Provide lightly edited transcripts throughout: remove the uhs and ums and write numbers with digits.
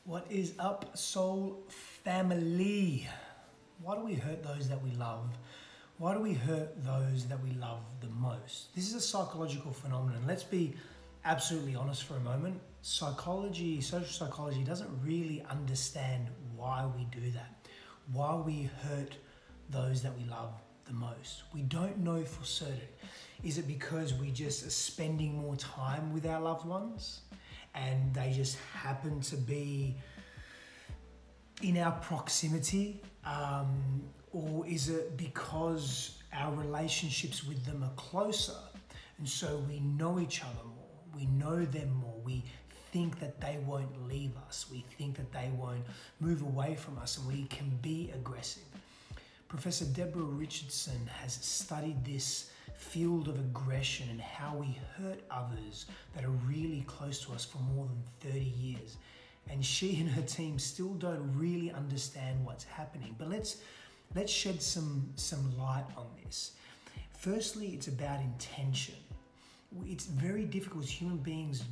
What is up, soul family? Why do we hurt those that we love? Why do we hurt those that we love the most? This is a psychological phenomenon. Let's be absolutely honest for a moment. Psychology, social psychology doesn't really understand why we do that, why we hurt those that we love the most. We don't know for certain. Is it because we just are spending more time with our loved ones and they just happen to be in our proximity? Or is it because our relationships with them are closer and so we know each other more, we know them more, we think that they won't leave us, we think that they won't move away from us, and we can be aggressive. Professor Deborah Richardson has studied this field of aggression and how we hurt others that are really close to us for more than 30 years. And she and her team still don't really understand what's happening. But let's shed some light on this. Firstly, it's about intention. It's very difficult as human beings.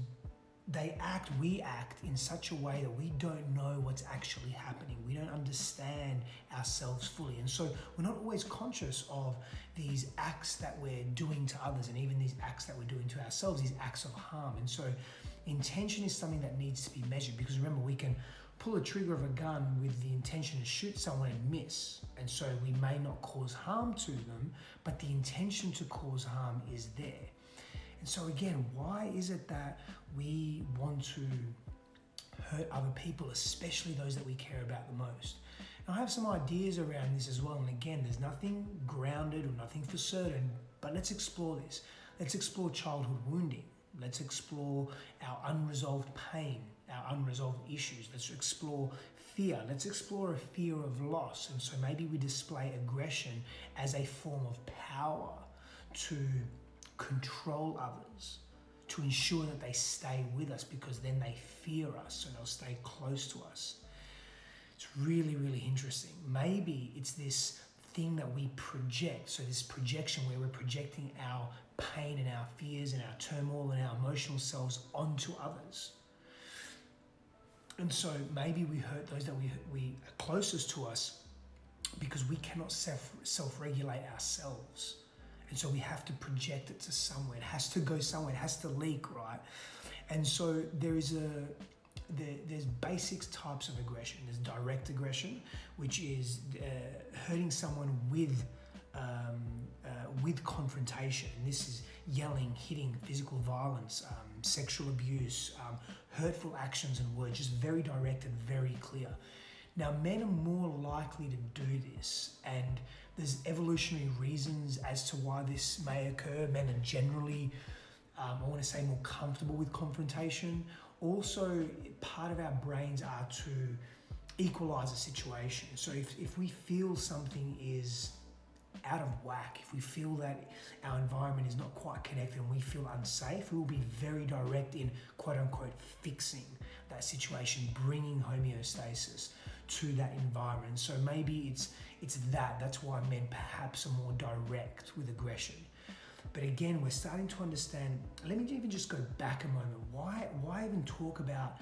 We act in such a way that we don't know what's actually happening. We don't understand ourselves fully. And so we're not always conscious of these acts that we're doing to others, and even these acts that we're doing to ourselves, these acts of harm. And so intention is something that needs to be measured, because remember, we can pull a trigger of a gun with the intention to shoot someone and miss. And so we may not cause harm to them, but the intention to cause harm is there. And so again, why is it that we want to hurt other people, especially those that we care about the most? Now, I have some ideas around this as well. And again, there's nothing grounded or nothing for certain, but let's explore this. Let's explore childhood wounding. Let's explore our unresolved pain, our unresolved issues. Let's explore fear. Let's explore a fear of loss. And so maybe we display aggression as a form of power to control others, to ensure that they stay with us, because then they fear us and they'll stay close to us. It's really, really interesting. Maybe it's this thing that we project. So this projection where we're projecting our pain and our fears and our turmoil and our emotional selves onto others. And so maybe we hurt those that we are closest to us because we cannot self-regulate ourselves. And so we have to project it to somewhere. It has to go somewhere. It has to leak, right? And so there's basic types of aggression. There's direct aggression, which is hurting someone with confrontation. And this is yelling, hitting, physical violence, sexual abuse, hurtful actions and words, just very direct and very clear. Now, men are more likely to do this, and there's evolutionary reasons as to why this may occur. Men are generally, I want to say, more comfortable with confrontation. Also, part of our brains are to equalize a situation. So if we feel something is out of whack, if we feel that our environment is not quite connected and we feel unsafe, we will be very direct in quote unquote fixing that situation, bringing homeostasis to that environment. So maybe it's that's why men perhaps are more direct with aggression. But again, we're starting to understand. Let me even just go back a moment. Why even talk about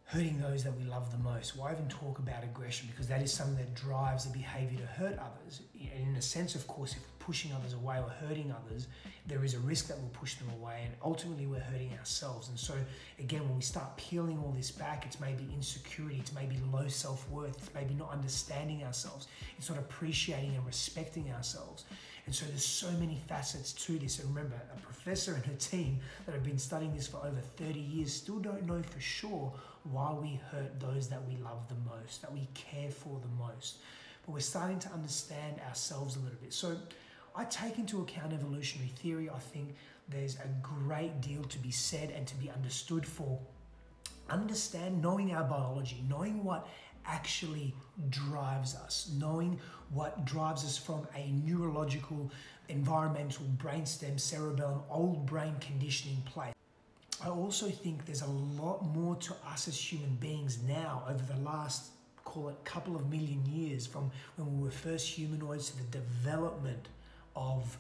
hurting those that we love the most? Why even talk about aggression? Because that is something that drives the behavior to hurt others. And in a sense, of course, if we're pushing others away or hurting others, there is a risk that we'll push them away, and ultimately we're hurting ourselves. And so again, when we start peeling all this back, it's maybe insecurity, it's maybe low self-worth, it's maybe not understanding ourselves, it's not appreciating and respecting ourselves. And so there's so many facets to this. And remember, a professor and her team that have been studying this for over 30 years still don't know for sure why we hurt those that we love the most, that we care for the most. But we're starting to understand ourselves a little bit. So I take into account evolutionary theory. I think there's a great deal to be said and to be understood for knowing our biology, knowing what actually drives us, knowing what drives us from a neurological, environmental, brainstem, cerebellum, old brain conditioning place. I also think there's a lot more to us as human beings now over the last, call it, couple of million years, from when we were first humanoids to the development of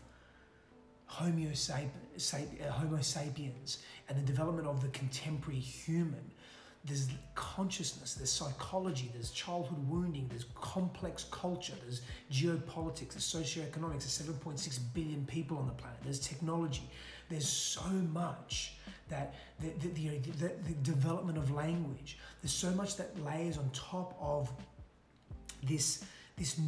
Homo sapiens and the development of the contemporary human. there's consciousness, there's psychology, there's childhood wounding, there's complex culture, there's geopolitics, there's socioeconomics, there's 7.6 billion people on the planet, there's technology, there's so much that the development of language, there's so much that layers on top of this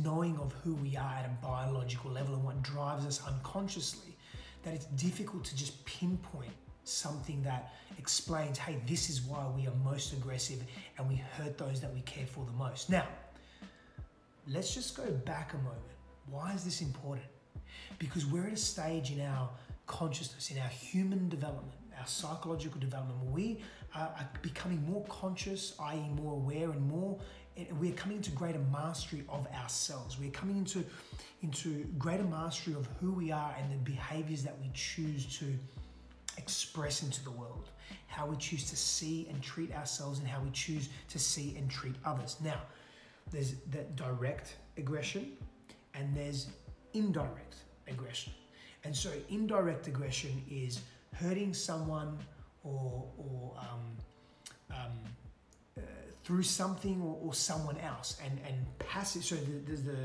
knowing of who we are at a biological level and what drives us unconsciously, that it's difficult to just pinpoint something that explains, hey, this is why we are most aggressive and we hurt those that we care for the most. Now, let's just go back a moment. Why is this important? Because we're at a stage in our consciousness, in our human development, our psychological development, where we are becoming more conscious, i.e. more aware, and we're coming into greater mastery of ourselves. We're coming into greater mastery of who we are and the behaviors that we choose to express into the world, how we choose to see and treat ourselves, and how we choose to see and treat others. Now, there's that direct aggression and there's indirect aggression. And so indirect aggression is hurting someone or through something or someone else, and passive. So there's the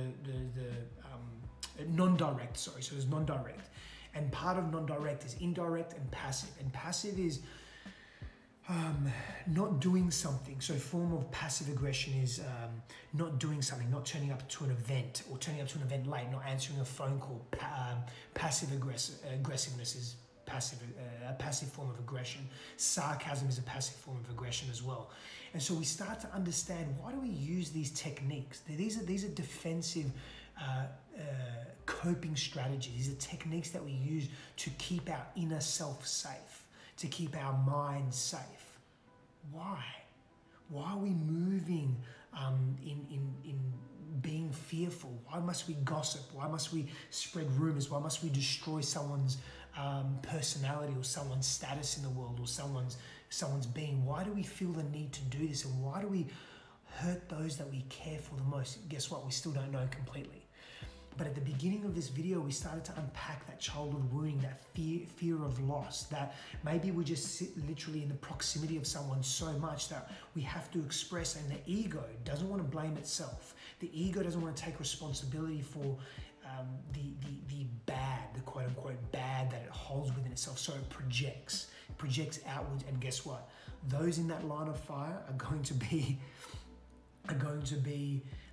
non-direct. So there's non-direct, and part of non-direct is indirect and passive. And passive is not doing something. So a form of passive aggression is not doing something, not turning up to an event, or turning up to an event late, not answering a phone call. Passive aggressiveness is a passive form of aggression. Sarcasm is a passive form of aggression as well. And so we start to understand, why do we use these techniques? These are defensive coping strategies. These are techniques that we use to keep our inner self safe, to keep our mind safe. Why? Why are we moving in being fearful? Why must we gossip? Why must we spread rumors? Why must we destroy someone's personality or someone's status in the world or someone's being? Why do we feel the need to do this? And why do we hurt those that we care for the most? Guess what? We still don't know completely. But at the beginning of this video, we started to unpack that childhood wounding, that fear of loss, that maybe we just sit literally in the proximity of someone so much that we have to express, and the ego doesn't want to blame itself. The ego doesn't want to take responsibility for the bad, the quote unquote bad that it holds within itself. So it projects outwards, and guess what? Those in that line of fire are going to be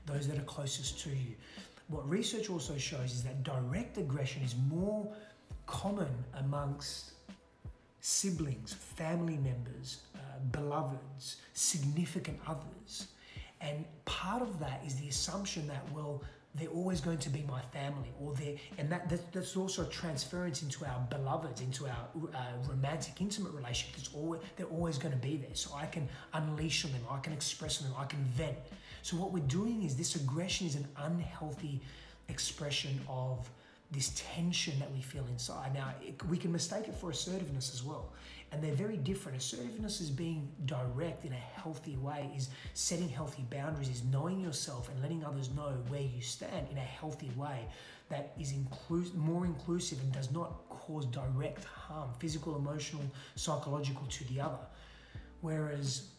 those that are closest to you. What research also shows is that direct aggression is more common amongst siblings, family members, beloveds, significant others. And part of that is the assumption that, well, they're always going to be my family, that's also a transference into our beloveds, into our romantic, intimate relationships. They're always going to be there. So I can unleash on them, I can express on them, I can vent. So what we're doing is, this aggression is an unhealthy expression of this tension that we feel inside. Now, we can mistake it for assertiveness as well. And they're very different. Assertiveness is being direct in a healthy way, is setting healthy boundaries, is knowing yourself and letting others know where you stand in a healthy way that is more inclusive and does not cause direct harm, physical, emotional, psychological, to the other. Whereas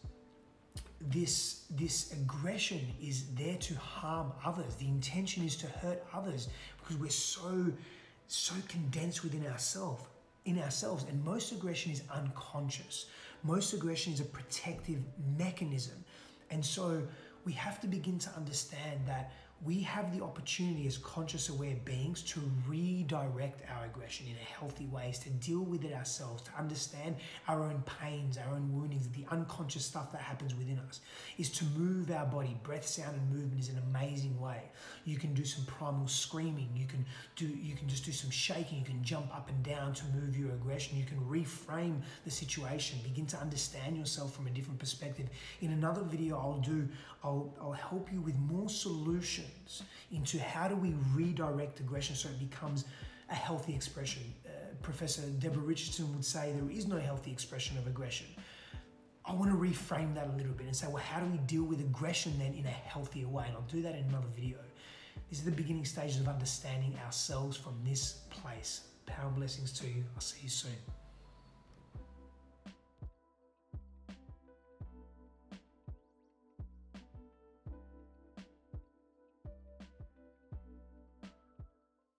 this aggression is there to harm others. The intention is to hurt others, because we're so condensed within ourselves. And most aggression is unconscious. Most aggression is a protective mechanism. And so we have to begin to understand that we have the opportunity as conscious, aware beings to redirect our aggression in a healthy ways, to deal with it ourselves, to understand our own pains, our own woundings, the unconscious stuff that happens within us, is to move our body. Breath, sound, and movement is an amazing way. You can do some primal screaming. You can just do some shaking. You can jump up and down to move your aggression. You can reframe the situation, begin to understand yourself from a different perspective. In another video I'll help you with more solutions into how do we redirect aggression so it becomes a healthy expression. Professor Deborah Richardson would say there is no healthy expression of aggression. I want to reframe that a little bit and say, well, how do we deal with aggression then in a healthier way? And I'll do that in another video. These are the beginning stages of understanding ourselves from this place. Power and blessings to you. I'll see you soon.